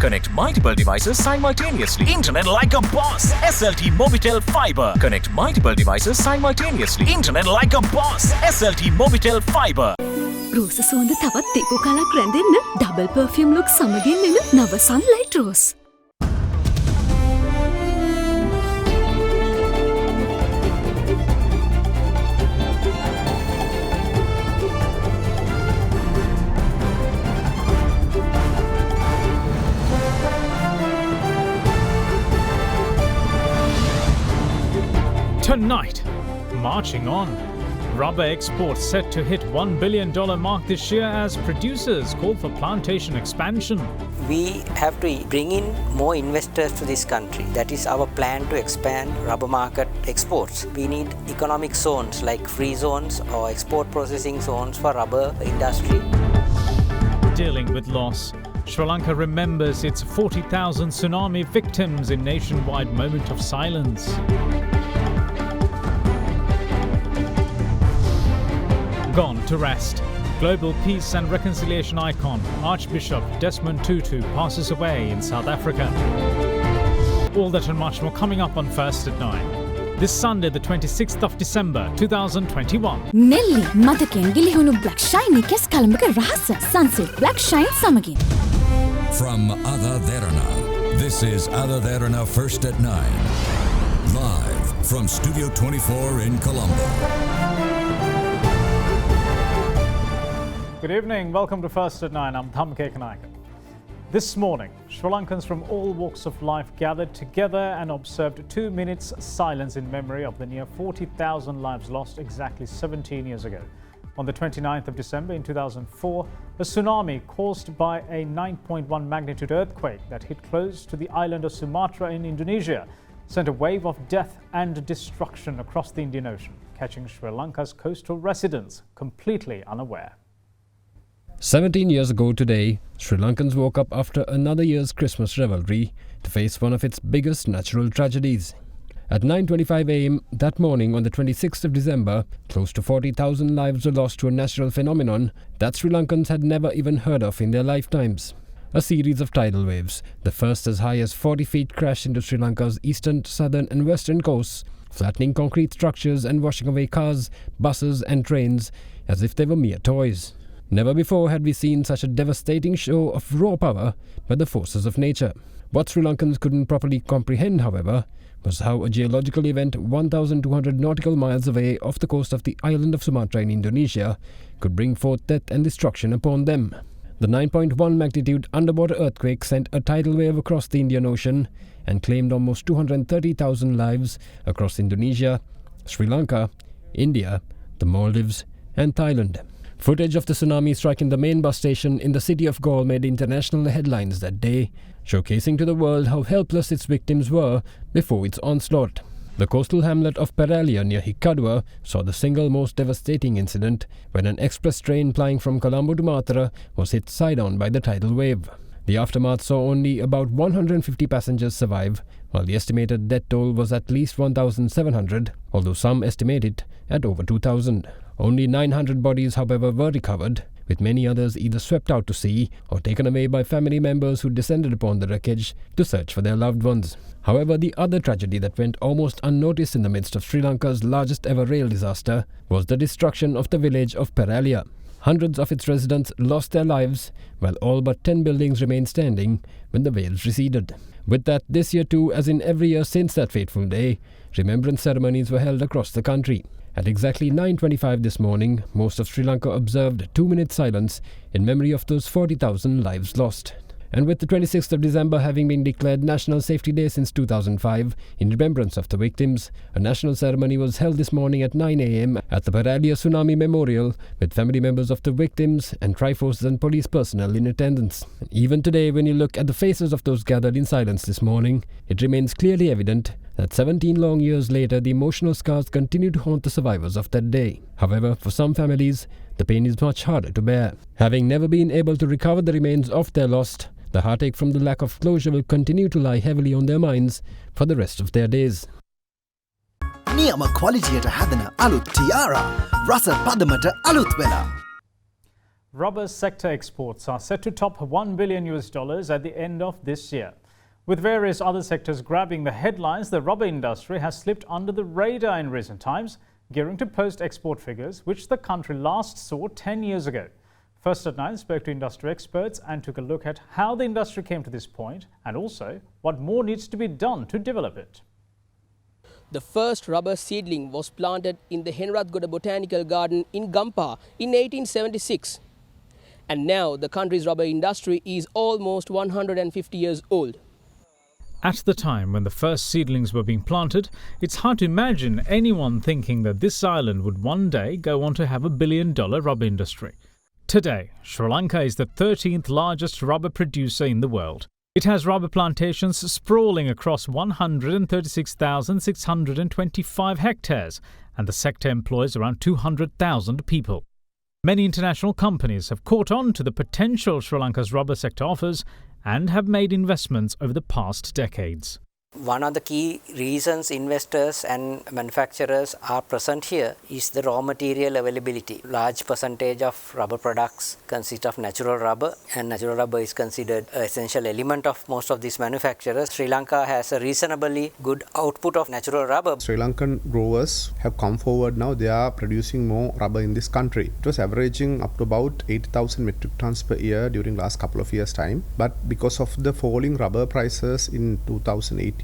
Connect multiple devices simultaneously. Internet like a boss. SLT Mobitel Fiber. Connect multiple devices simultaneously. Internet like a boss. SLT Mobitel Fiber. රෝස සුවඳ තවත් දෙකෝ කලක් රැඳෙන්න double perfume look සමගින් එන නව Sunlight rose. Tonight, marching on. Rubber exports set to hit $1 billion mark this year as producers call for plantation expansion. We have to bring in more investors to this country. That is our plan to expand rubber market exports. We need economic zones like free zones or export processing zones for rubber industry. Dealing with loss, Sri Lanka remembers its 40,000 tsunami victims in nationwide moment of silence. Gone to rest. Global peace and reconciliation icon Archbishop Desmond Tutu passes away in South Africa. All that and much more coming up on First at 9. This Sunday, the 26th of December, 2021. Nelly මතකෙන් ගිලිහුණු black shine එකස් කලඹක රහස sunset black shine සමගින්. From AdaDerana, this is AdaDerana First at 9. Live from Studio 24 in Colombo. Good evening, welcome to First at 9. I'm Thamke Kanayaka. This morning, Sri Lankans from all walks of life gathered together and observed 2 minutes silence in memory of the near 40,000 lives lost exactly 17 years ago. On the 29th of December in 2004, a tsunami caused by a 9.1 magnitude earthquake that hit close to the island of Sumatra in Indonesia sent a wave of death and destruction across the Indian Ocean, catching Sri Lanka's coastal residents completely unaware. 17 years ago today, Sri Lankans woke up after another year's Christmas revelry to face one of its biggest natural tragedies. At 9:25 a.m. that morning on the 26th of December, close to 40,000 lives were lost to a natural phenomenon that Sri Lankans had never even heard of in their lifetimes. A series of tidal waves, the first as high as 40 feet, crashed into Sri Lanka's eastern, southern and western coasts, flattening concrete structures and washing away cars, buses and trains as if they were mere toys. Never before had we seen such a devastating show of raw power by the forces of nature. What Sri Lankans couldn't properly comprehend, however, was how a geological event 1,200 nautical miles away off the coast of the island of Sumatra in Indonesia could bring forth death and destruction upon them. The 9.1 magnitude underwater earthquake sent a tidal wave across the Indian Ocean and claimed almost 230,000 lives across Indonesia, Sri Lanka, India, the Maldives and Thailand. Footage of the tsunami striking the main bus station in the city of Galle made international headlines that day, showcasing to the world how helpless its victims were before its onslaught. The coastal hamlet of Peralia near Hikkaduwa saw the single most devastating incident when an express train plying from Colombo to Matra was hit side-on by the tidal wave. The aftermath saw only about 150 passengers survive, while the estimated death toll was at least 1,700, although some estimate it at over 2,000. Only 900 bodies, however, were recovered, with many others either swept out to sea or taken away by family members who descended upon the wreckage to search for their loved ones. However, the other tragedy that went almost unnoticed in the midst of Sri Lanka's largest ever rail disaster was the destruction of the village of Peralia. Hundreds of its residents lost their lives, while all but 10 buildings remained standing when the waves receded. With that, this year too, as in every year since that fateful day, remembrance ceremonies were held across the country. At exactly 9:25 this morning, most of Sri Lanka observed 2-minute silence in memory of those 40,000 lives lost. And with the 26th of December having been declared National Safety Day since 2005, in remembrance of the victims, a national ceremony was held this morning at 9 a.m. at the Peralia Tsunami Memorial, with family members of the victims and Triforce and police personnel in attendance. Even today, when you look at the faces of those gathered in silence this morning, it remains clearly evident that 17 long years later, the emotional scars continue to haunt the survivors of that day. However, for some families, the pain is much harder to bear. Having never been able to recover the remains of their lost, the heartache from the lack of closure will continue to lie heavily on their minds for the rest of their days. නියම ක්වලිටියට හැදෙන අලුත් ටියාරා රස පදමට අලුත් වෙලා. Rubber sector exports are set to top $1 billion at the end of this year. With various other sectors grabbing the headlines, the rubber industry has slipped under the radar in recent times, gearing to post export figures which the country last saw 10 years ago. First at 9 spoke to industry experts and took a look at how the industry came to this point and also what more needs to be done to develop it. The first rubber seedling was planted in the Henrathgoda Botanical Garden in Gampa in 1876. And now the country's rubber industry is almost 150 years old. At the time when the first seedlings were being planted, it's hard to imagine anyone thinking that this island would one day go on to have $1 billion rubber industry. Today, Sri Lanka is the 13th largest rubber producer in the world. It has rubber plantations sprawling across 136,625 hectares, and the sector employs around 200,000 people. Many international companies have caught on to the potential Sri Lanka's rubber sector offers and have made investments over the past decades. One of the key reasons investors and manufacturers are present here is the raw material availability. Large percentage of rubber products consist of natural rubber, and natural rubber is considered an essential element of most of these manufacturers. Sri Lanka has a reasonably good output of natural rubber. Sri Lankan growers have come forward now. They are producing more rubber in this country. It was averaging up to about 80,000 metric tons per year during last couple of years' time. But because of the falling rubber prices in 2018-19,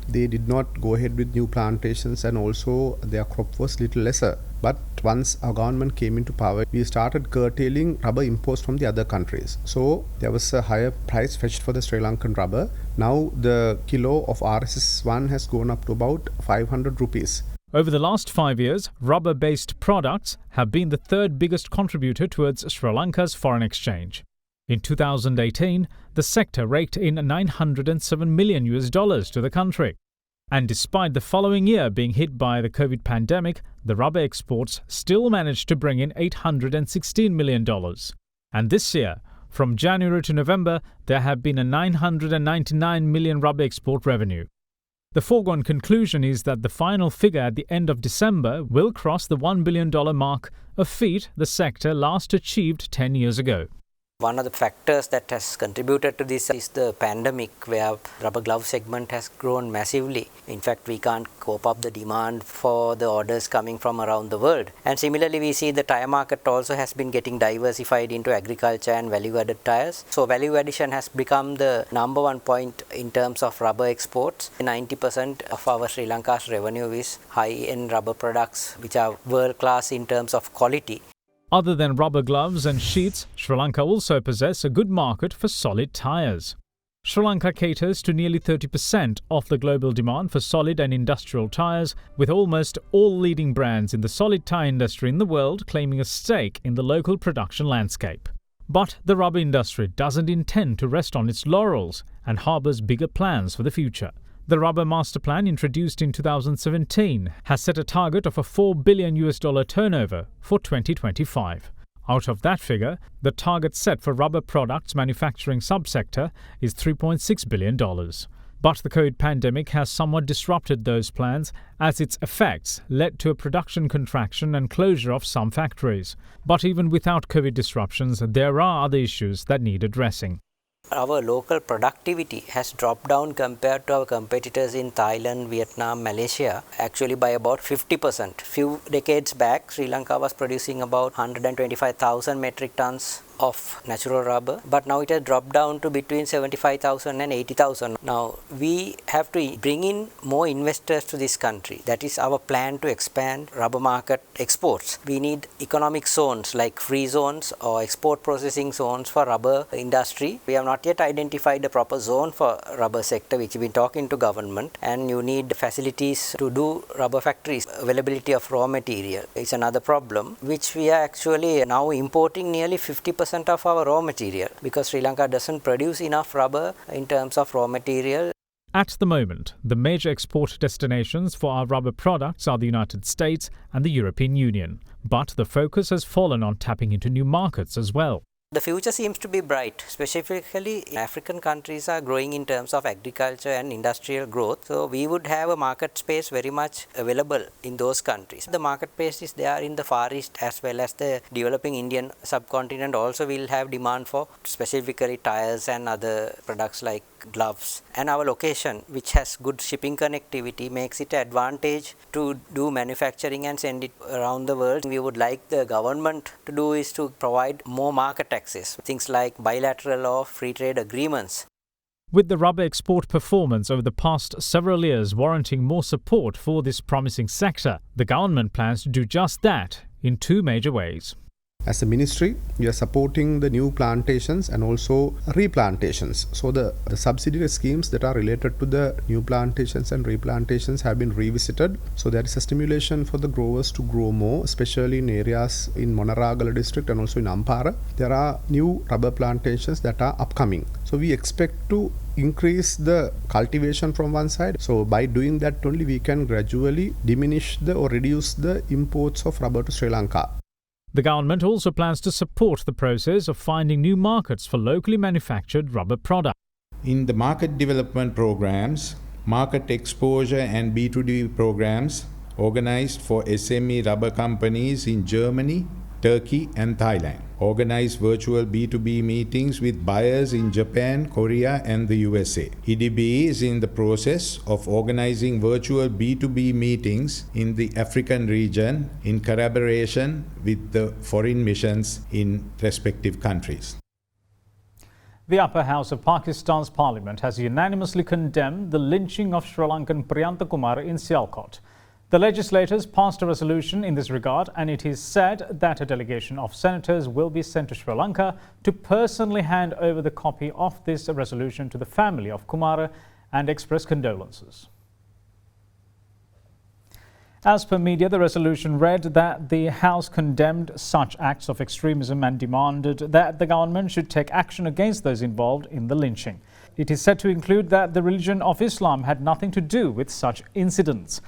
they did not go ahead with new plantations, and also their crop was little lesser. But once our government came into power, we started curtailing rubber imports from the other countries. So there was a higher price fetched for the Sri Lankan rubber. Now the kilo of RSS1 has gone up to about 500 rupees. Over the last 5 years, rubber-based products have been the third biggest contributor towards Sri Lanka's foreign exchange. In 2018, the sector raked in $907 million to the country. And despite the following year being hit by the COVID pandemic, the rubber exports still managed to bring in $816 million. And this year, from January to November, there have been a $999 million rubber export revenue. The foregone conclusion is that the final figure at the end of December will cross the $1 billion mark, a feat the sector last achieved 10 years ago. One of the factors that has contributed to this is the pandemic, where rubber glove segment has grown massively. In fact, we can't cope up the demand for the orders coming from around the world. And similarly, we see the tire market also has been getting diversified into agriculture and value-added tires. So value addition has become the number one point in terms of rubber exports. 90% of our Sri Lanka's revenue is high-end rubber products, which are world-class in terms of quality. Other than rubber gloves and sheets, Sri Lanka also possesses a good market for solid tyres. Sri Lanka caters to nearly 30% of the global demand for solid and industrial tyres, with almost all leading brands in the solid tyre industry in the world claiming a stake in the local production landscape. But the rubber industry doesn't intend to rest on its laurels and harbours bigger plans for the future. The Rubber Master Plan, introduced in 2017, has set a target of a $4 billion turnover for 2025. Out of that figure, the target set for rubber products manufacturing subsector is $3.6 billion. But the COVID pandemic has somewhat disrupted those plans, as its effects led to a production contraction and closure of some factories. But even without COVID disruptions, there are other issues that need addressing. Our local productivity has dropped down compared to our competitors in Thailand, Vietnam, Malaysia, actually by about 50%. Few decades back, Sri Lanka was producing about 125,000 metric tons of natural rubber, but now it has dropped down to between 75,000 and 80,000. Now we have to bring in more investors to this country. That is our plan to expand rubber market exports. We need economic zones like free zones or export processing zones for rubber industry. We have not yet identified a proper zone for rubber sector, which we've been talking to government, and you need facilities to do rubber factories. Availability of raw material is another problem, which we are actually now importing nearly 50% of our raw material, because Sri Lanka doesn't produce enough rubber in terms of raw material. At the moment, the major export destinations for our rubber products are the United States and the European Union. But the focus has fallen on tapping into new markets as well. The future seems to be bright. Specifically, African countries are growing in terms of agriculture and industrial growth. So we would have a market space very much available in those countries. The market space is there in the Far East as well as the developing Indian subcontinent also will have demand for specifically tires and other products like gloves. And our location, which has good shipping connectivity, makes it an advantage to do manufacturing and send it around the world. We would like the government to do is to provide more market access, things like bilateral or free trade agreements. With the rubber export performance over the past several years warranting more support for this promising sector, the government plans to do just that in two major ways. As a ministry, we are supporting the new plantations and also replantations. So the subsidiary schemes that are related to the new plantations and replantations have been revisited. So there is a stimulation for the growers to grow more, especially in areas in Monaragala district and also in Ampara. There are new rubber plantations that are upcoming. So we expect to increase the cultivation from one side. So by doing that only we can gradually diminish or reduce the imports of rubber to Sri Lanka. The government also plans to support the process of finding new markets for locally manufactured rubber products. In the market development programs, market exposure and B2B programs organized for SME rubber companies in Germany, Turkey and Thailand. Organize virtual B2B meetings with buyers in Japan, Korea and the USA. EDB is in the process of organizing virtual B2B meetings in the African region in collaboration with the foreign missions in respective countries. The upper house of Pakistan's parliament has unanimously condemned the lynching of Sri Lankan Priyantha Kumar in Sialkot. The legislators passed a resolution in this regard, and it is said that a delegation of senators will be sent to Sri Lanka to personally hand over the copy of this resolution to the family of Kumar and express condolences. As per media, the resolution read that the House condemned such acts of extremism and demanded that the government should take action against those involved in the lynching. It is said to include that the religion of Islam had nothing to do with such incidents.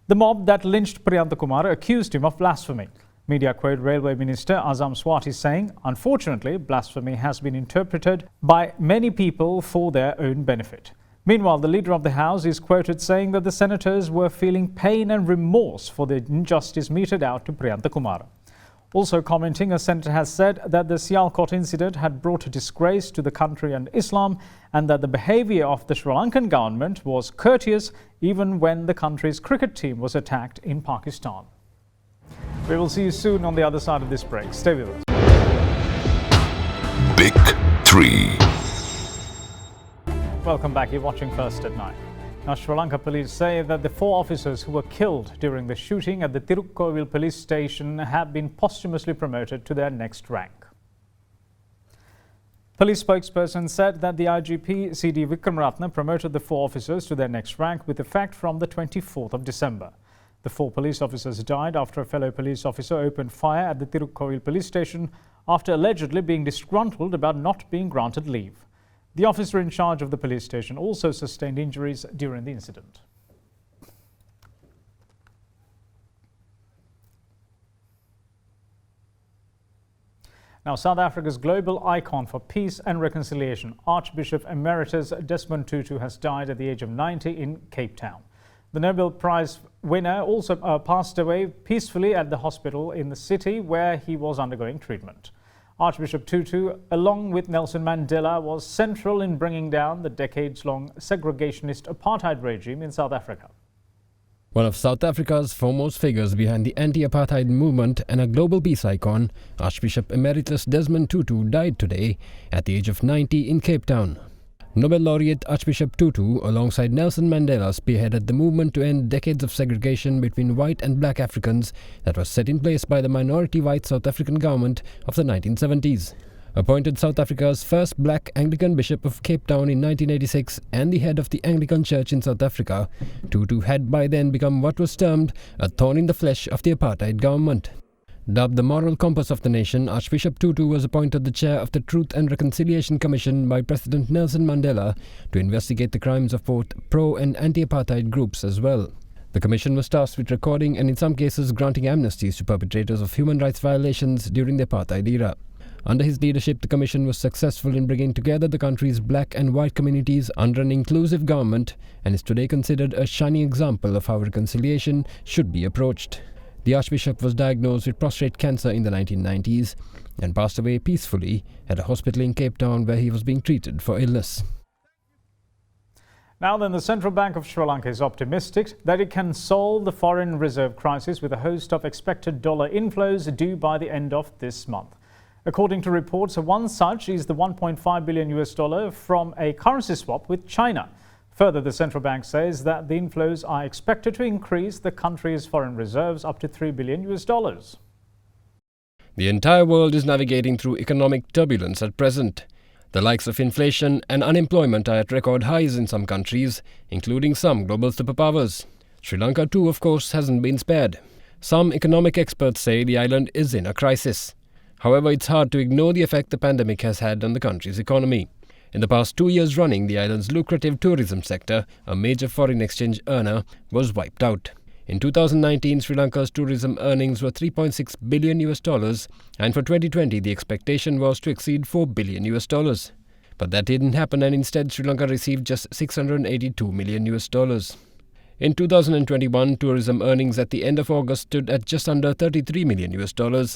The mob that lynched Priyantha Kumar accused him of blasphemy. Media quote Railway Minister Azam Swati saying, "Unfortunately, blasphemy has been interpreted by many people for their own benefit." Meanwhile, the leader of the House is quoted saying that the senators were feeling pain and remorse for the injustice meted out to Priyantha Kumar. Also commenting, a senator has said that the Sialkot incident had brought a disgrace to the country and Islam, and that the behaviour of the Sri Lankan government was courteous even when the country's cricket team was attacked in Pakistan. We will see you soon on the other side of this break. Stay with us. Big 3. Welcome back. You're watching First at 9. Now, Sri Lanka police say that the 4 officers who were killed during the shooting at the Tirukkovil police station have been posthumously promoted to their next rank. Police spokesperson said that the IGP CD Wickramaratne promoted the 4 officers to their next rank with effect from the 24th of December. The 4 police officers died after a fellow police officer opened fire at the Tirukkovil police station after allegedly being disgruntled about not being granted leave. The officer in charge of the police station also sustained injuries during the incident. Now, South Africa's global icon for peace and reconciliation, Archbishop Emeritus Desmond Tutu, has died at the age of 90 in Cape Town. The Nobel Prize winner also passed away peacefully at the hospital in the city where he was undergoing treatment. Archbishop Tutu, along with Nelson Mandela, was central in bringing down the decades-long segregationist apartheid regime in South Africa. One of South Africa's foremost figures behind the anti-apartheid movement and a global peace icon, Archbishop Emeritus Desmond Tutu died today at the age of 90 in Cape Town. Nobel laureate Archbishop Tutu, alongside Nelson Mandela, spearheaded the movement to end decades of segregation between white and black Africans that was set in place by the minority white South African government of the 1970s. Appointed South Africa's first black Anglican Bishop of Cape Town in 1986 and the head of the Anglican Church in South Africa, Tutu had by then become what was termed a thorn in the flesh of the apartheid government. Dubbed the moral compass of the nation, Archbishop Tutu was appointed the chair of the Truth and Reconciliation Commission by President Nelson Mandela to investigate the crimes of both pro- and anti-apartheid groups as well. The commission was tasked with recording and in some cases granting amnesties to perpetrators of human rights violations during the apartheid era. Under his leadership, the commission was successful in bringing together the country's black and white communities under an inclusive government and is today considered a shining example of how reconciliation should be approached. The Archbishop was diagnosed with prostate cancer in the 1990s and passed away peacefully at a hospital in Cape Town where he was being treated for illness. Now then, the Central Bank of Sri Lanka is optimistic that it can solve the foreign reserve crisis with a host of expected dollar inflows due by the end of this month. According to reports, one such is the $1.5 billion from a currency swap with China. Further, the central bank says that the inflows are expected to increase the country's foreign reserves up to $3 billion. The entire world is navigating through economic turbulence at present. The likes of inflation and unemployment are at record highs in some countries, including some global superpowers. Sri Lanka too, of course, hasn't been spared. Some economic experts say the island is in a crisis. However, it's hard to ignore the effect the pandemic has had on the country's economy. In the past 2 years running, the island's lucrative tourism sector, a major foreign exchange earner, was wiped out. In 2019, Sri Lanka's tourism earnings were $3.6 billion, and for 2020 the expectation was to exceed $4 billion. But that didn't happen, and instead Sri Lanka received just $682 million. In 2021, tourism earnings at the end of August stood at just under $33 million,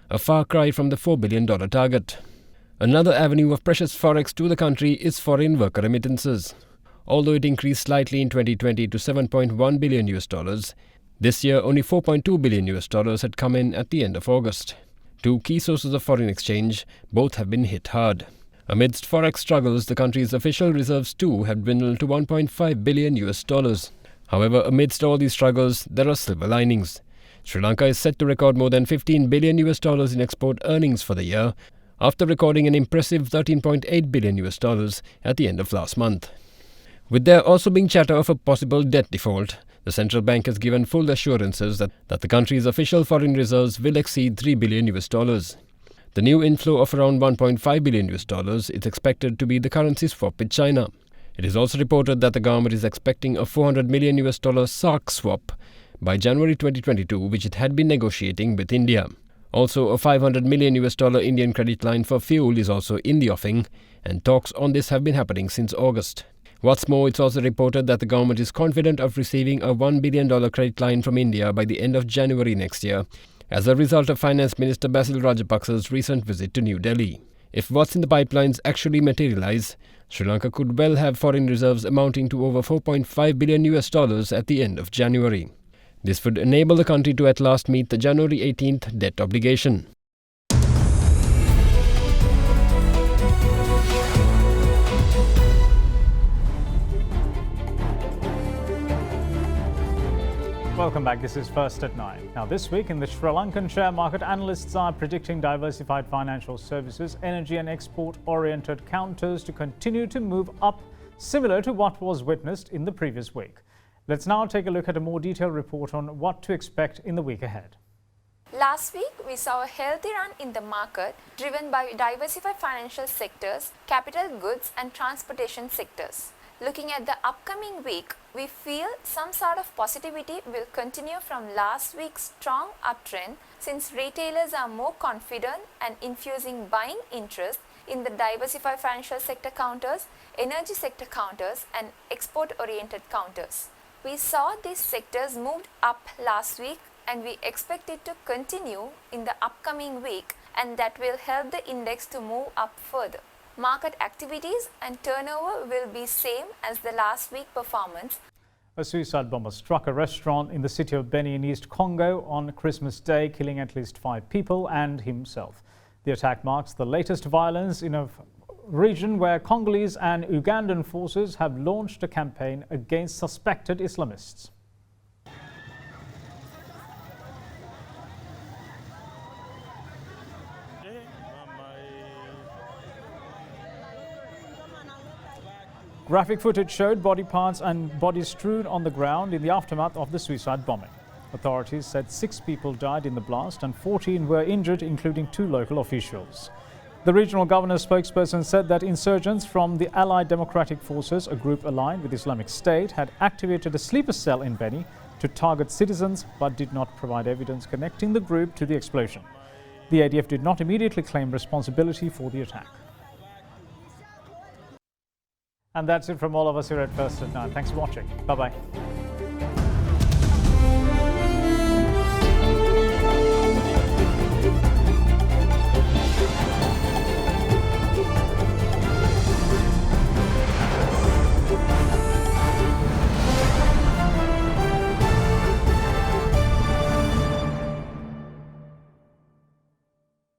a far cry from the $4 billion target. Another avenue of precious forex to the country is foreign worker remittances. Although it increased slightly in 2020 to $7.1 billion, this year only $4.2 billion had come in at the end of August. Two key sources of foreign exchange, both have been hit hard. Amidst forex struggles, the country's official reserves too have dwindled to $1.5 billion. However, amidst all these struggles, there are silver linings. Sri Lanka is set to record more than $15 billion in export earnings for the year, after recording an impressive $13.8 billion at the end of last month. With there also being chatter of a possible debt default, the central bank has given full assurances that the country's official foreign reserves will exceed $3 billion. The new inflow of around $1.5 billion is expected to be the currency swap with China. It is also reported that the government is expecting a $400 million SARC swap by January 2022, which it had been negotiating with India. Also, a $500 million Indian credit line for fuel is also in the offing, and talks on this have been happening since August. What's more, it's also reported that the government is confident of receiving a $1 billion credit line from India by the end of January next year, as a result of Finance Minister Basil Rajapaksa's recent visit to New Delhi. If what's in the pipelines actually materialize, Sri Lanka could well have foreign reserves amounting to over $4.5 billion at the end of January. This would enable the country to at last meet the January 18th debt obligation. Welcome back. This is First at 9. Now, this week in the Sri Lankan share market, analysts are predicting diversified financial services, energy and export-oriented counters to continue to move up, similar to what was witnessed in the previous week. Let's now take a look at a more detailed report on what to expect in the week ahead. Last week, we saw a healthy run in the market driven by diversified financial sectors, capital goods and transportation sectors. Looking at the upcoming week, we feel some sort of positivity will continue from last week's strong uptrend, since retailers are more confident and infusing buying interest in the diversified financial sector counters, energy sector counters and export-oriented counters. We saw these sectors moved up last week and we expect it to continue in the upcoming week, and that will help the index to move up further. Market activities and turnover will be same as the last week performance. A suicide bomber struck a restaurant in the city of Beni in East Congo on Christmas Day, killing at least 5 people and himself. The attack marks the latest violence in a region where Congolese and Ugandan forces have launched a campaign against suspected Islamists. Graphic footage showed body parts and bodies strewn on the ground in the aftermath of the suicide bombing. Authorities said 6 people died in the blast and 14 were injured, including 2 local officials. The regional governor's spokesperson said that insurgents from the Allied Democratic Forces, a group aligned with Islamic State, had activated a sleeper cell in Beni to target citizens, but did not provide evidence connecting the group to the explosion. The ADF did not immediately claim responsibility for the attack. And that's it from all of us here at First at 9. Thanks for watching. Bye-bye.